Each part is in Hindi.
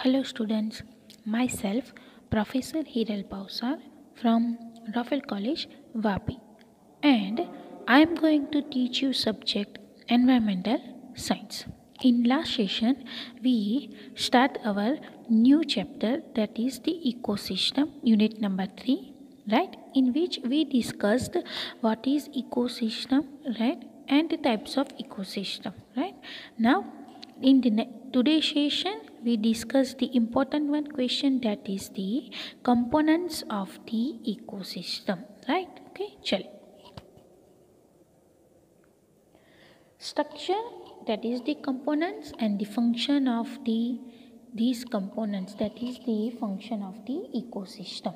Hello students, myself Professor Hiral Pausar from Raffel College, Vapi, and I am going to teach you subject Environmental Science. In last session, we start our new chapter, that is the ecosystem, unit number 3, right, in which we discussed what is ecosystem, right, and the types of ecosystem, right. Now in the today's session we discuss the important one question, that is the components of the ecosystem, right. Okay, chalo. Structure, that is the components, and the function of these components, that is the function of the ecosystem.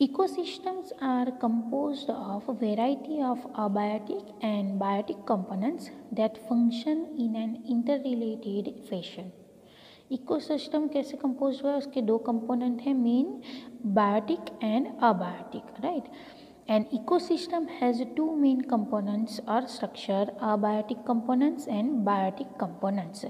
Ecosystems are composed of a variety of abiotic and biotic components that function in an interrelated fashion. Ecosystem कैसे कंपोज हुआ है, उसके दो कंपोनेंट हैं, main biotic and abiotic, right. An ecosystem has two main components or structure: abiotic components and biotic components.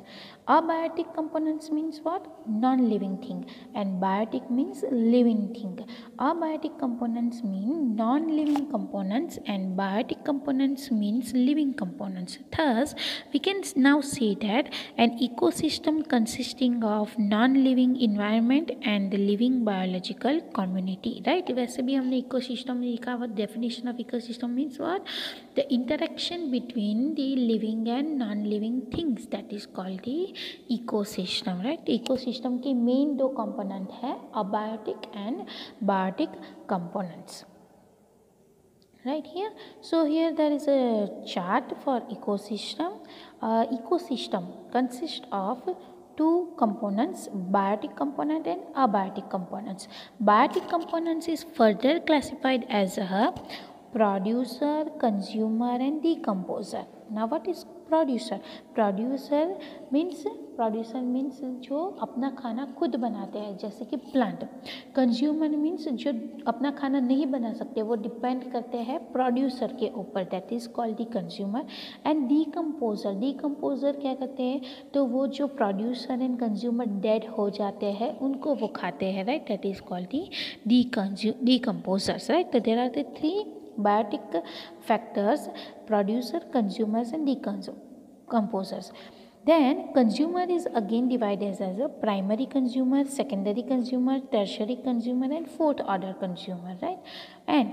Abiotic components means what? Non-living thing, and biotic means living thing. Abiotic components mean non-living components, and biotic components means living components. Thus, we can now say that an ecosystem consisting of non-living environment and the living biological community, right. वैसे भी हमने ecosystem में लिखा हुआ, definition of ecosystem means what? The interaction between the living and non-living things, that is called the ecosystem, right. Ecosystem के main दो component है, abiotic and biotic components, right here. So here there is a chart for ecosystem. Ecosystem consists of two components, biotic component and abiotic components. Biotic components is further classified as a producer, consumer and decomposer. Now what is producer? Producer means जो अपना खाना खुद बनाते हैं, जैसे कि प्लांट. कंज्यूमर मीन्स जो अपना खाना नहीं बना सकते, वो डिपेंड करते हैं प्रोड्यूसर के ऊपर, that is called the consumer. And decomposer क्या करते हैं, तो वो जो प्रोड्यूसर एंड कंज्यूमर डेड हो जाते हैं उनको वो खाते हैं, right. That is called the decomposers, right. तो there are the three biotic factors: producer, consumers and decomposers. Then consumer is again divided as a primary consumer, secondary consumer, tertiary consumer and fourth order consumer, right. And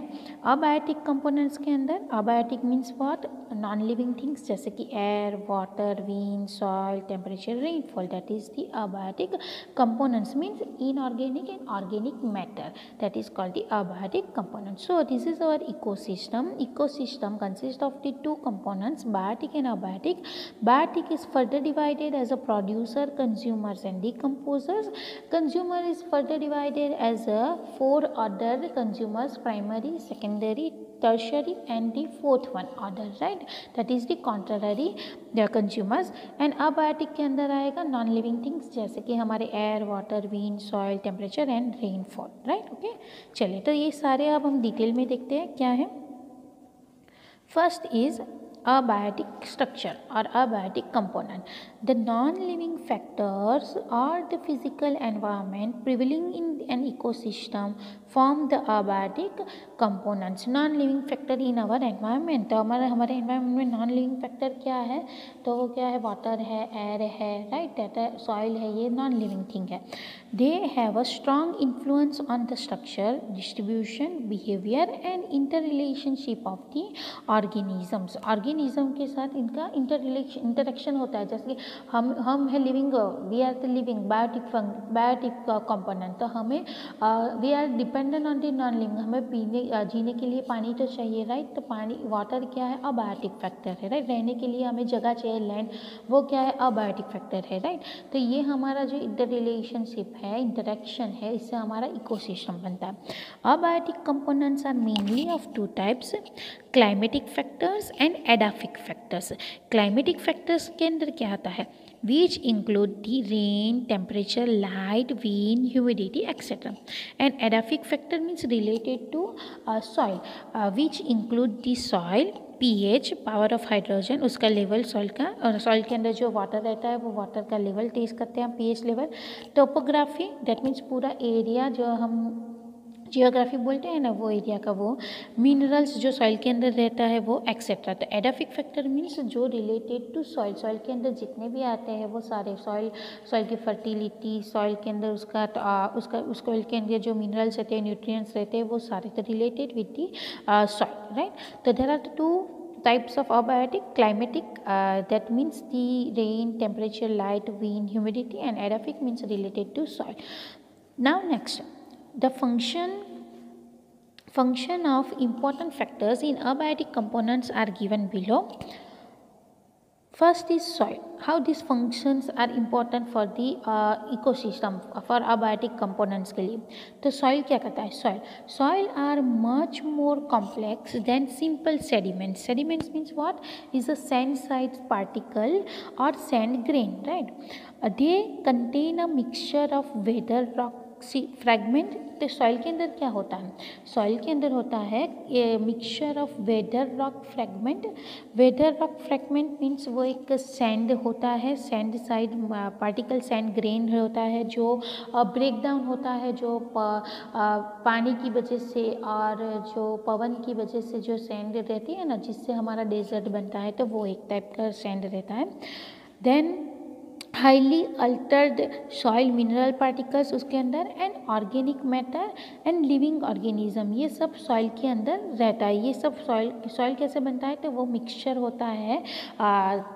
abiotic components के अंदर, abiotic means what? Non living things, जैसे कि air, water, wind, soil, temperature, rainfall, that is the abiotic components. Means inorganic and organic matter, that is called the abiotic components. So this is our ecosystem consists of the two components, biotic and abiotic. Biotic is further divided as a producer, consumers and decomposers. Consumer is further divided as a four order consumers: primary, secondary, tertiary and the fourth one order, right. That is the contrary the consumers. And abiotic के अंदर आएगा नॉन लिविंग थिंग्स, जैसे कि हमारे air, water, wind, soil, temperature and rainfall, right. Okay, चलिए तो ये सारे अब हम डिटेल में देखते हैं क्या है. First is abiotic structure or abiotic component. The non-living factors or the physical environment prevailing in an ecosystem form the abiotic components. Non-living factor in our environment, तो हमारे environment में non-living factor क्या है, तो वो क्या है, water है, air है, right, data, soil है, ये non-living thing है. They have a strong influence on the structure, distribution, behavior and interrelationship of the organisms. Organism के साथ इनका इंटरेक्शन होता है, जैसे कि हम है living, we are the living biotic component, तो हमें we are dependent on the non living, हमें जीने के लिए पानी तो चाहिए, राइट. तो पानी, वाटर क्या है, अबायोटिक फैक्टर है, राइट. रहने के लिए हमें जगह चाहिए, लैंड, वो क्या है, अबायोटिक फैक्टर है, राइट. तो ये हमारा जो इंटर रिलेशनशिप है, इंटरेक्शन है, इससे हमारा इकोसिस्टम बनता है. Abiotic components are mainly of two types: climatic factors and edaphic factors. Climatic factors के अंदर क्या आता है, which include the rain, temperature, light, wind, humidity, etc. And edaphic factor means related to soil, which include the soil, pH, power of hydrogen, उसका लेवल सॉइल का, और सॉइल के अंदर जो वाटर रहता है वो वाटर का लेवल टेस्ट करते हैं हम, pH level. Topography, that means पूरा एरिया जो हम जियोग्राफी बोलते हैं ना, वो एरिया का, वो मिनरल्स जो सॉइल के अंदर रहता है वो, एक्सेट्रा. तो एडाफिक फैक्टर मीन्स जो रिलेटेड टू सॉइल, सॉइल के अंदर जितने भी आते हैं वो सारे, सॉइल की फर्टिलिटी, सॉइल के अंदर उस सॉइल के अंदर जो मिनरल्स रहते हैं, न्यूट्रिएंट्स रहते हैं, वो सारे तो related with the soil, right. तो there are two types of abiotic: climatic, that means the rain, temperature, light, wind, humidity, and edaphic means related to soil. Now next, the function of important factors in abiotic components are given below. First is soil. How these functions are important for the ecosystem, for abiotic components के लिए. तो soil क्या करता है? Soil are much more complex than simple sediments. Sediments means what? Is a sand-sized particle or sand grain, right? They contain a mixture of weather rock fragment. तो सॉइल के अंदर क्या होता है? सॉइल के अंदर होता है mixture of weather rock fragment. Weather rock fragment means वो एक सैंड होता है, sand side particle, sand grain होता है जो ब्रेक डाउन होता है, जो पानी की वजह से और जो पवन की वजह से जो सैंड रहती है ना, जिससे हमारा डेजर्ट बनता है, तो वो एक टाइप का सैंड रहता है. Then highly altered soil mineral particles उसके अंदर, and organic matter and living organism, ये सब सॉइल के अंदर रहता है. ये सब सॉइल कैसे बनता है? तो वो मिक्सचर होता है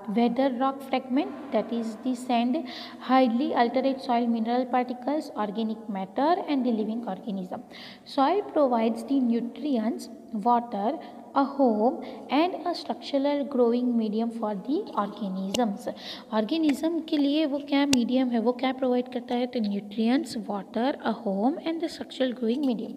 weather rock fragment, that is the sand, highly altered soil mineral particles, organic matter and the living organism. Soil provides the nutrients, water, a home and a structural growing medium for the organisms. Organism के लिए वो क्या मीडियम है, वो क्या प्रोवाइड करता है? तो nutrients, water, a home and the structural growing medium.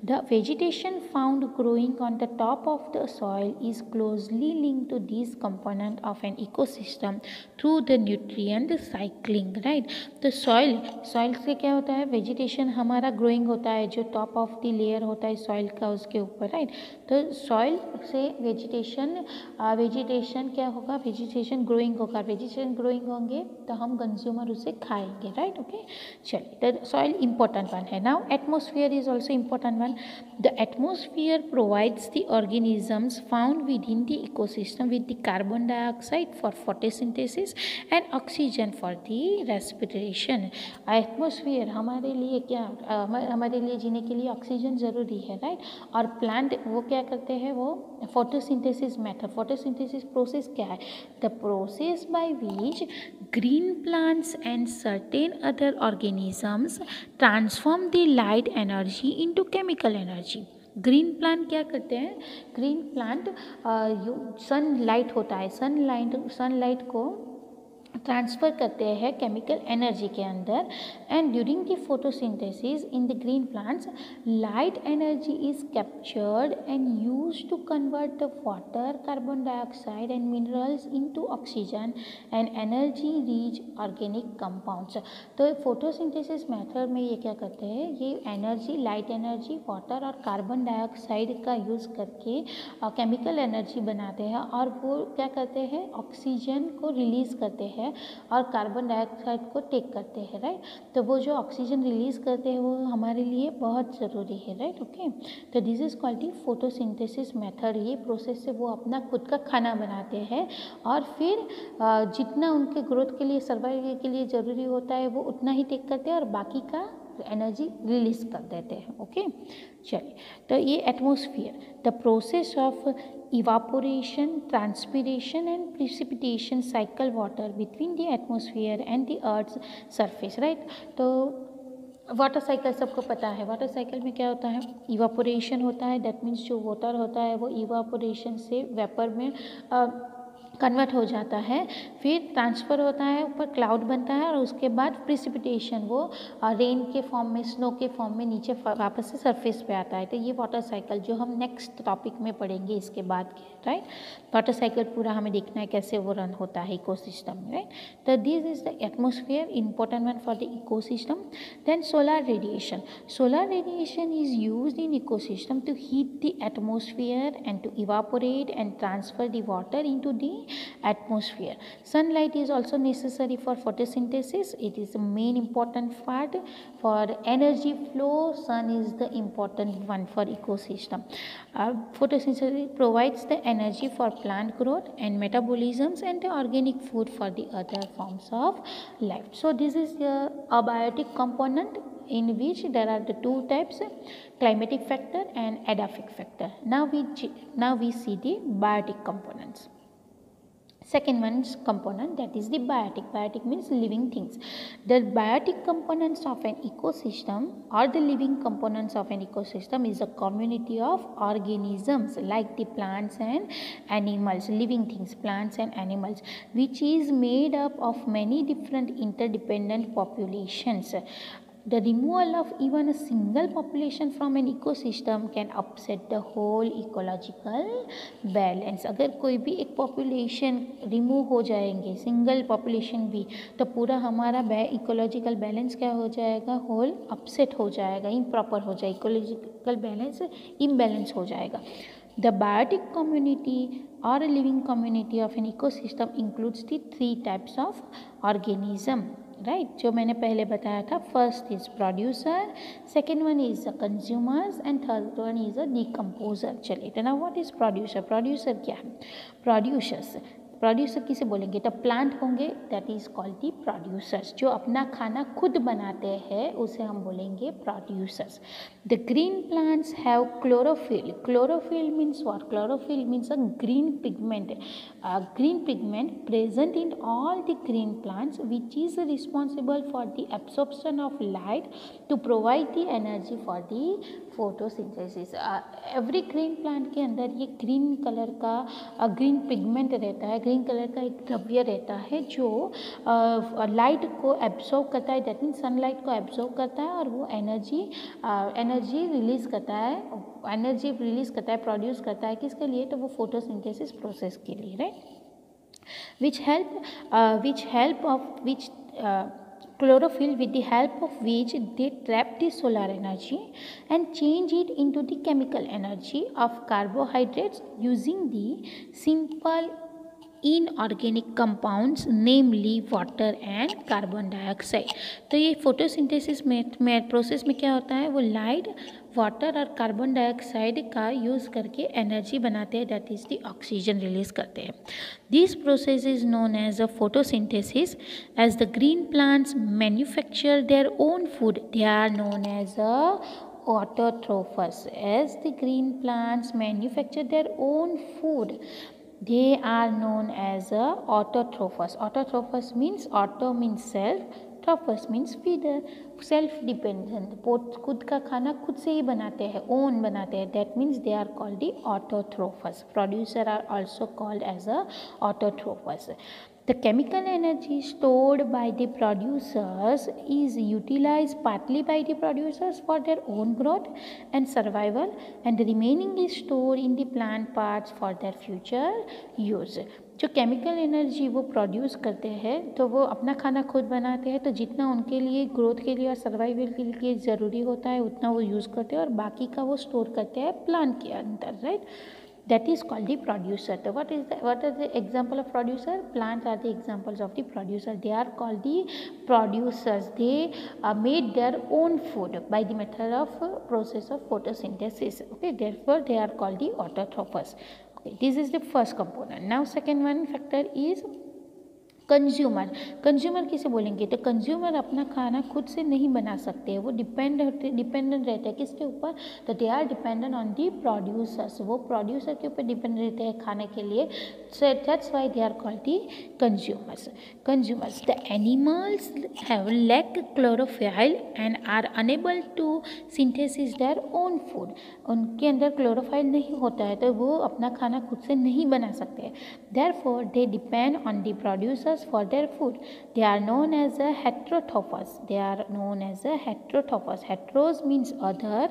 The vegetation found growing on the top of the soil is closely linked to this component of an ecosystem through the nutrient cycling, right. तो सॉइल से क्या होता है? वेजिटेशन हमारा ग्रोइंग होता है, जो टॉप ऑफ द लेयर होता है सॉइल का, उसके ऊपर, राइट. तो सॉइल से वेजिटेशन क्या होगा? वेजिटेशन ग्रोइंग होगा. वेजिटेशन ग्रोइंग होंगे तो हम कंज्यूमर उसे खाएंगे, राइट. ओके, चलिए. द सॉइल इंपॉर्टेंट वन है. Now atmosphere is also important one. The atmosphere provides the organisms found with in the ecosystem with the carbon dioxide for photosynthesis and oxygen for the respiration. Atmosphere हमारे लिए क्या, हमारे लिए जीने के लिए ऑक्सीजन ज़रूरी है, राइट. और प्लांट वो क्या करते हैं? वो फोटोसिंथेसिस मेथड. फोटोसिंथेसिस प्रोसेस क्या है? The process by which green plants and certain other organisms transform the light energy into chemical energy. Green plant क्या करते हैं? ग्रीन प्लांट सनलाइट होता है, सनलाइट को ट्रांसफ़र करते हैं केमिकल एनर्जी के अंदर. And during the photosynthesis in the green plants, light energy is captured and used to convert the water, carbon dioxide and minerals into oxygen and energy rich organic compounds. तो फोटोसिंथेसिस मेथड में ये क्या करते हैं? ये एनर्जी, लाइट एनर्जी, वाटर और कार्बन डाइऑक्साइड का यूज़ करके केमिकल एनर्जी बनाते हैं, और वो क्या करते हैं? ऑक्सीजन को रिलीज़ करते हैं और कार्बन डाइऑक्साइड को टेक करते हैं, राइट. तो वो जो ऑक्सीजन रिलीज करते हैं वो हमारे लिए बहुत ज़रूरी है, राइट. ओके, तो this is called the photosynthesis method. ये प्रोसेस से वो अपना खुद का खाना बनाते हैं, और फिर जितना उनके ग्रोथ के लिए, सर्वाइवल के लिए ज़रूरी होता है वो उतना ही टेक करते हैं, और बाकी का एनर्जी रिलीज कर देते हैं. ओके, चलिए. तो ये atmosphere, the process of evaporation, transpiration and precipitation cycle water between the atmosphere and the earth's surface, right. तो वाटर साइकिल सबको पता है. वाटर साइकिल में क्या होता है? इवापोरेशन होता है, दैट मीन्स जो वाटर होता है वो इवापोरेशन से वेपर में कन्वर्ट हो जाता है, फिर ट्रांसफ़र होता है, ऊपर क्लाउड बनता है और उसके बाद प्रिसिपिटेशन वो रेन के फॉर्म में, स्नो के फॉर्म में नीचे वापस से सरफेस पे आता है। तो ये वाटर साइकिल जो हम नेक्स्ट टॉपिक में पढ़ेंगे इसके बाद के, राइट। वाटर साइकिल पूरा हमें देखना है कैसे वो रन होता है इकोसिस्टम में, राइट। तो this is the atmosphere, important one for the ecosystem. Then solar radiation. Solar radiation is used in ecosystem to heat the atmosphere and to evaporate and transfer the water into the atmosphere. Sunlight is also necessary for photosynthesis. It is the main important part for energy flow. Sun is the important one for ecosystem. Photosynthesis provides the energy for plant growth and metabolisms and the organic food for the other forms of life. So this is the abiotic component in which there are the two types, climatic factor and edaphic factor. Now we see the biotic components. Second one component, that is the biotic. Biotic means living things. The biotic components of an ecosystem or the living components of an ecosystem is a community of organisms like the plants and animals, living things, plants and animals, which is made up of many different interdependent populations. The removal of even a single population from an ecosystem can upset the whole ecological balance. अगर कोई भी एक population remove हो जाएंगे, single population भी, तो पूरा हमारा ecological balance क्या हो जाएगा, whole upset हो जाएगा, improper हो जाएगा, ecological balance imbalance हो जाएगा. The biotic community or a living community of an ecosystem includes the three types of organism, right, जो मैंने पहले बताया था. First is producer, second one is the consumers and third one is the decomposer. चलिए, तो now what is producer. Producer क्या है? प्रोड्यूसर किसे बोलेंगे? तो प्लांट होंगे, that is called the producers. जो अपना खाना खुद बनाते हैं उसे हम बोलेंगे producers. The green plants have chlorophyll. Chlorophyll means what? Chlorophyll means a green pigment. Green pigment present in all the green plants which is responsible for the absorption of light to provide the energy for the photosynthesis. Every green plant के अंदर ये green कलर का green pigment रहता है, green कलर का एक द्रव्य रहता है जो लाइट को एब्जॉर्ब करता है, दैट मीन्स सनलाइट को एब्जॉर्ब करता है और वो एनर्जी रिलीज करता है, प्रोड्यूस करता है. किसके लिए? तो वो फोटोसिंथेसिस प्रोसेस के लिए, right. which help of which chlorophyll, with the help of which they trap the solar energy and change it into the chemical energy of carbohydrates using the simple inorganic compounds, namely water and carbon dioxide. तो ये फोटोसिंथेसिस में प्रोसेस में क्या होता है? वो लाइट, वाटर और कार्बन डाइऑक्साइड का यूज़ करके एनर्जी बनाते हैं, that is the oxygen release करते हैं. This process is known as a photosynthesis. As the green plants manufacture their own food, they are known as a autotrophs. As the green plants manufacture their own food, they are known as autotrophs. Autotrophs means, auto means self, trophus means feeder, self dependent. खुद का खाना खुद से ही बनाते हैं, ओन बनाते हैं, that means they are called the autotrophs. Producer are also called as a autotrophs. The chemical energy stored by the producers is utilized partly by the producers for their own growth and survival, and the remaining is stored in the plant parts for their future use. जो केमिकल एनर्जी वो प्रोड्यूस करते हैं तो वो अपना खाना खुद बनाते हैं, तो जितना उनके लिए ग्रोथ के लिए और सर्वाइवल के लिए ज़रूरी होता है उतना वो यूज़ करते हैं और बाकी का वो स्टोर करते हैं प्लांट के अंदर, right. That is called the producer. So what is the example of producer? Plants are the examples of the producer. They are called the producers. They made their own food by the method of process of photosynthesis. Okay, therefore they are called the autotrophs. Okay, this is the first component. Now second one factor is consumer किसे बोलेंगे? तो कंज्यूमर अपना खाना खुद से नहीं बना सकते, वो डिपेंडेंट रहते हैं किसके ऊपर? तो they are dependent on the producers, वो प्रोड्यूसर के ऊपर डिपेंड रहते हैं खाने के लिए. So that's why they are called the consumers. The animals have lack chlorophyll and are unable to synthesis their own food. उनके अंदर क्लोरोफाइल नहीं होता है तो वो अपना खाना खुद से नहीं बना सकते. Therefore they depend on the producers for their food. They are known as a heterotrophs. Heteros means other,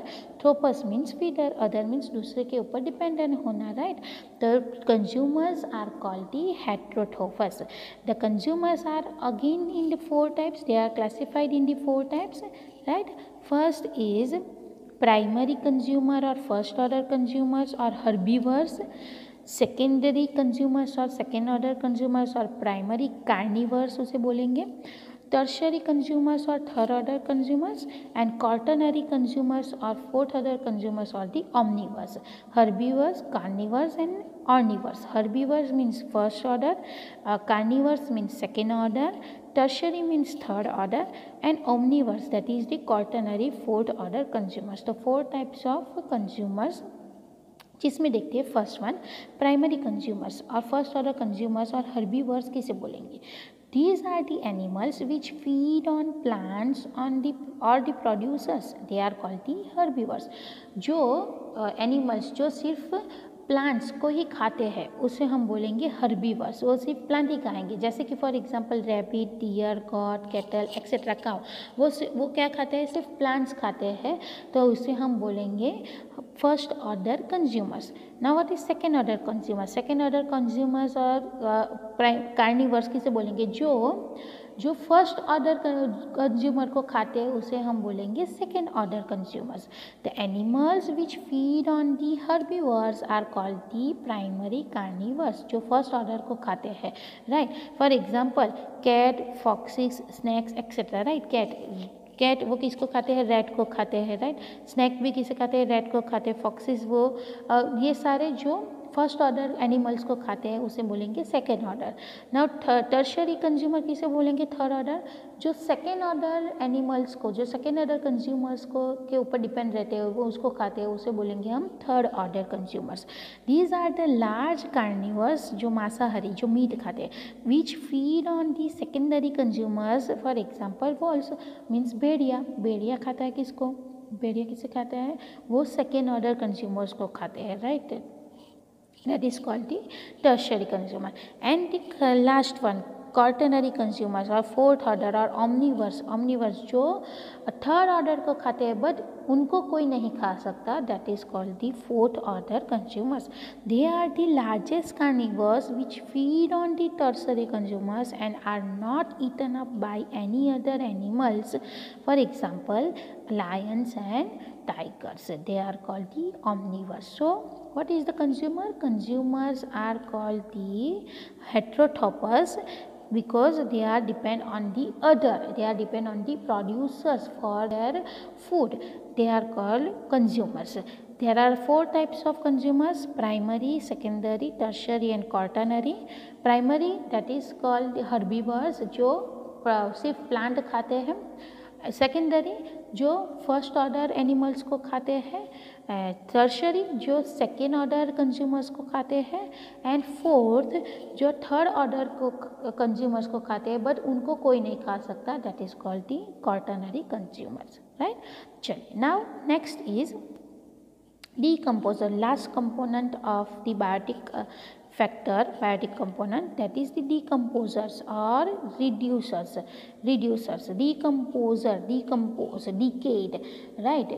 tropos means feeder, other means दूसरे के ऊपर डिपेंडेंट होना, right? The consumers are called the heterotrophs. The consumers are again in the 4 types. They are classified in the 4 types, right? First is primary consumer or first order consumers or herbivores. Secondary consumers और सेकेंड ऑर्डर कंज्यूमर्स और प्राइमरी कार्निवर्स उसे बोलेंगे. टर्शरी कंज्यूमर्स और third order consumers and quaternary consumers और फोर्थ ऑर्डर कंज्यूमर्स और दी omnivores. Herbivores, carnivores and omnivores. Herbivores means first order, carnivores means second order, tertiary means third order and omnivores that is the quaternary fourth order consumers. तो 4 types of consumers जिसमें देखते हैं फर्स्ट वन प्राइमरी कंज्यूमर्स और फर्स्ट ऑर्डर कंज्यूमर्स और हर्बीवर्स किसे बोलेंगे? These are the animals which feed on plants on the or the producers. They are called the herbivores. जो एनिमल्स जो सिर्फ प्लांट्स को ही खाते हैं उसे हम बोलेंगे हर्बीवर्स. वो सिर्फ प्लांट ही खाएंगे. जैसे कि for example rabbit, deer, goat, cattle etcetera cow, वो क्या खाते हैं? सिर्फ प्लांट्स खाते हैं, तो उसे हम बोलेंगे first order consumers. Now what is second order consumers? Second order consumers और कार्निवर्स किसे बोलेंगे? जो फर्स्ट ऑर्डर कंज्यूमर को खाते हैं उसे हम बोलेंगे second order consumers. The animals which feed on the herbivores are called the primary carnivores. जो फर्स्ट ऑर्डर को खाते हैं, right? For example cat, foxes, snakes etcetera, right? Cat वो किसको खाते हैं? रैट को खाते हैं, राइट? स्नैक भी किसे खाते हैं? रैट को खाते हैं. फॉक्सिस वो ये सारे जो फर्स्ट ऑर्डर एनिमल्स को खाते हैं उसे बोलेंगे second order. Now tertiary consumer किसे बोलेंगे? Third order. जो सेकेंड ऑर्डर एनिमल्स को, जो सेकेंड ऑर्डर कंज्यूमर्स को के ऊपर डिपेंड रहते हैं वो उसको खाते हैं उसे बोलेंगे हम third order consumers. These are the large carnivores जो मांसाहारी जो मीट खाते हैं, which feed on the secondary consumers. For example wolves means भेड़िया खाता है किसको? भेड़िया किसे खाता है? वो सेकेंड ऑर्डर कंज्यूमर्स को खाते हैं, right? That is called the tertiary consumer. And the last one, quaternary consumers or fourth order or omnivores जो थर्ड ऑर्डर को खाते हैं बट उनको कोई नहीं खा सकता. That is called the fourth order consumers. They are the largest carnivores which feed on the tertiary consumers and are not eaten up by any other animals. For example lions and tigers. They are called the omnivores. So what is the consumer? Consumers are called the heterotrophs because they are depend on the other. They are depend on the producers for their food. They are called consumers. There are 4 types of consumers: primary, secondary, tertiary and quaternary. Primary that is called the herbivores जो सिर्फ प्लांट खाते हैं. सेकेंडरी जो फर्स्ट ऑर्डर एनिमल्स को खाते हैं. टर्शरी जो सेकेंड ऑर्डर कंज्यूमर्स को खाते हैं. एंड फोर्थ जो थर्ड ऑर्डर को कंज्यूमर्स को खाते हैं बट उनको कोई नहीं खा सकता. That is called the quaternary consumers, right? चलिए, now next is decomposer, last component of the biotic biotic component, that is the decomposers or reducers. Decompose, decayed, right?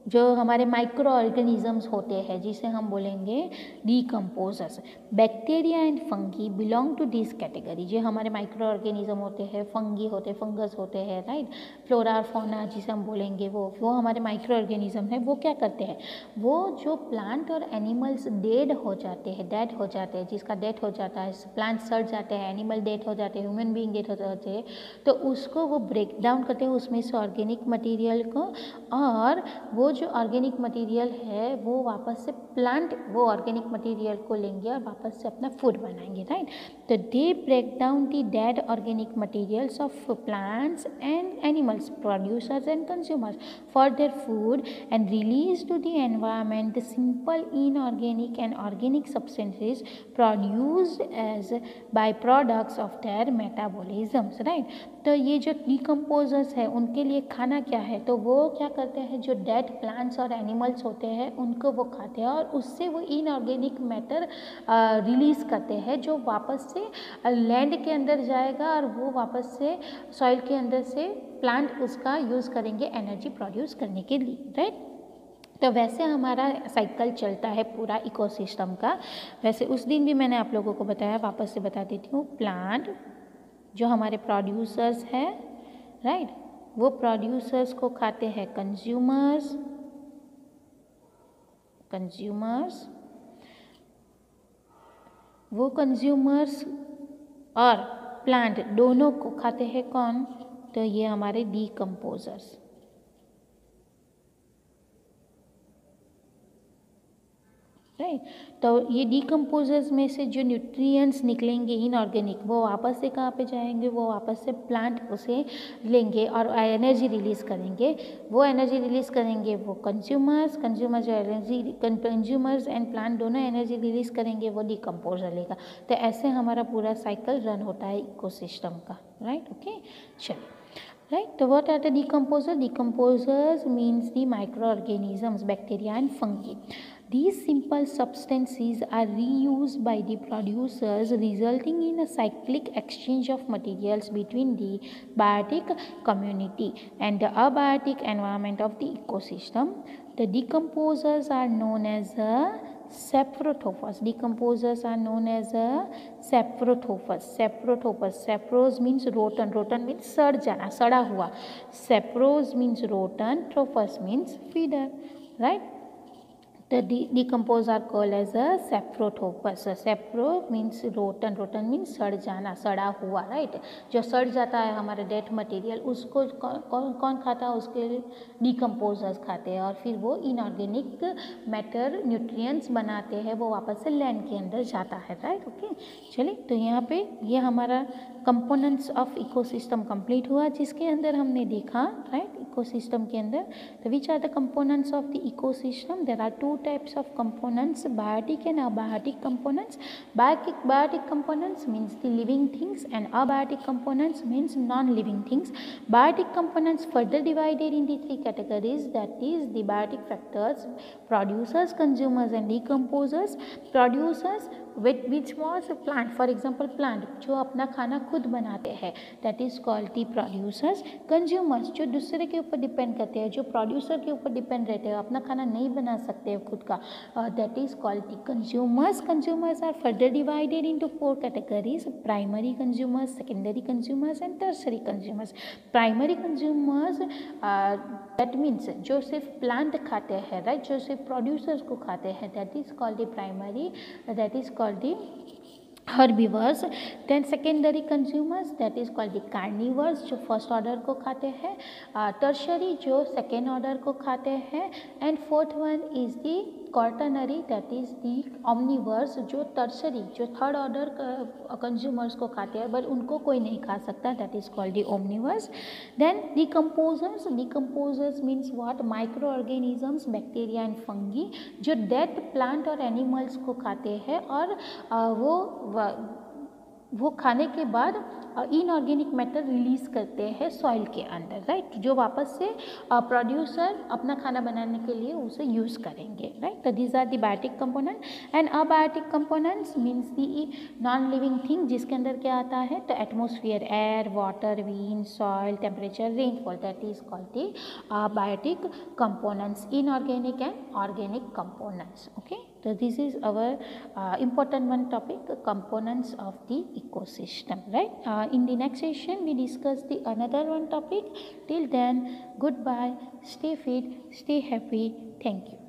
जो हमारे माइक्रो ऑर्गेनिजम्स होते हैं जिसे हम बोलेंगे decomposers. Bacteria and fungi belong to this category. जो हमारे माइक्रो ऑर्गेनिज्म होते हैं, फंगी होते हैं, फंगस होते हैं, राइट? फ्लोरा और फौना जिसे हम बोलेंगे वो हमारे माइक्रो ऑर्गेनिज्म है. वो क्या करते हैं? वो जो प्लांट और एनिमल्स डेड हो जाते हैं, जिसका डेथ हो जाता है, प्लांट सड़ जाते हैं, एनिमल डेथ हो जाते हैं, ह्यूमन बीइंग डेथ हो जाते हैं, तो उसको वो ब्रेक डाउन करते हैं उसमें से ऑर्गेनिक मटीरियल को, और वो जो ऑर्गेनिक मटेरियल है वो वापस से प्लांट वो ऑर्गेनिक मटेरियल को लेंगे और वापस से अपना फूड बनाएंगे, राइट। तो they break down the dead organic materials of plants and animals, producers and consumers for their food and release to the environment the simple inorganic and organic substances produced as by products of their metabolisms, right. तो ये जो डिकम्पोजर्स है उनके लिए खाना क्या है, तो वो क्या करते हैं, जो डेड प्लांट्स और एनिमल्स होते हैं उनको वो खाते हैं और उससे वो इनऑर्गेनिक मैटर रिलीज़ करते हैं जो वापस से लैंड के अंदर जाएगा और वो वापस से सॉइल के अंदर से प्लांट उसका यूज़ करेंगे एनर्जी प्रोड्यूस करने के लिए, राइट। तो वैसे हमारा साइकिल चलता है पूरा इकोसिस्टम का। वैसे उस दिन भी मैंने आप लोगों को बताया, वापस से बता देती हूँ। प्लांट जो हमारे प्रोड्यूसर्स हैं, राइट, वो प्रोड्यूसर्स को खाते हैं कंज्यूमर्स, वो कंज्यूमर्स और प्लांट दोनों को खाते हैं कौन, तो ये हमारे डिकम्पोजर्स, राइट। तो ये डिकम्पोजर्स में से जो न्यूट्रिएंट्स निकलेंगे इनऑर्गेनिक वो वापस से कहाँ पे जाएंगे, वो वापस से प्लांट उसे लेंगे और एनर्जी रिलीज़ करेंगे। वो एनर्जी रिलीज़ करेंगे वो कंज्यूमर्स जो एनर्जी, कंज्यूमर्स एंड प्लांट दोनों एनर्जी रिलीज़ करेंगे, वो डिकम्पोजर लेगा। तो ऐसे हमारा पूरा साइकिल रन होता है इकोसिस्टम का, राइट। ओके, चलिए, right. So what are the decomposers? Decomposers means the microorganisms, bacteria and fungi. These simple substances are reused by the producers, resulting in a cyclic exchange of materials between the biotic community and the abiotic environment of the ecosystem. The decomposers are known as saprotrophers. Decomposers are known as saprotrophers. Sapros means rotten. Rotten means सड़ जाना, सड़ा हुआ. Sapros means rotten. Trophus means feeder, right? The decompose are called as a saprotrophers. Sapro means rotten. Rotten means सड़ जाना, सड़ा हुआ, right? जो सड़ जाता है हमारे डेड मटेरियल उसको कौन खाता है, उसके डिकम्पोजर्स खाते हैं और फिर वो इनऑर्गेनिक मैटर न्यूट्रिएंट्स बनाते हैं, वो वापस से लैंड के अंदर जाता है, राइट। ओके, चलिए, तो यहाँ पे ये हमारा कंपोनेंट्स ऑफ इकोसिस्टम कंप्लीट हुआ, जिसके अंदर हमने देखा, राइट, इकोसिस्टम के अंदर। तो which are the components of the ecosystem? There are two types of components, biotic and abiotic components. Biotic components means the living things and abiotic components means non-living things. Biotic components further divided into three categories, that is the biotic factors, producers, consumers and decomposers. Producers which was plant, for example plant जो अपना खाना खुद बनाते हैं, that is called the producers. Consumers जो दूसरे के ऊपर डिपेंड करते हैं, जो प्रोड्यूसर के ऊपर डिपेंड रहते हैं, अपना खाना नहीं बना सकते हैं खुद का, that is called the consumers. Consumers are further divided into four categories: primary consumers, secondary consumers and tertiary consumers. Primary consumers that means जो सिर्फ प्लांट खाते हैं, राइट, जो सिर्फ प्रोड्यूसर्स को खाते हैं, that is called the primary, that is called the herbivores. Then secondary consumers, that is called the carnivores, जो फर्स्ट ऑर्डर को खाते हैं. Tertiary जो सेकेंड ऑर्डर को खाते हैं. And fourth one is the quaternary, that is the omnivores, जो tertiary जो थर्ड ऑर्डर कंज्यूमर्स को खाते हैं बट उनको कोई नहीं खा सकता, that is called the omnivores. Then decomposers. Decomposers means what? Microorganisms, bacteria and fungi, जो डेड प्लांट और एनिमल्स को खाते हैं और वो खाने के बाद इनऑर्गेनिक मैटर रिलीज करते हैं सॉइल के अंदर, राइट, जो वापस से प्रोड्यूसर अपना खाना बनाने के लिए उसे यूज़ करेंगे, राइट. तो these are the biotic component. And abiotic components means the non living thing, जिसके अंदर क्या आता है? तो atmosphere, air, water, wind, soil, temperature, rainfall, that is called the biotic components, inorganic and organic components. Okay, so this is our important one topic, components of the ecosystem, right. In the next session we discuss the another one topic. Till then, goodbye, stay fit, stay happy, thank you.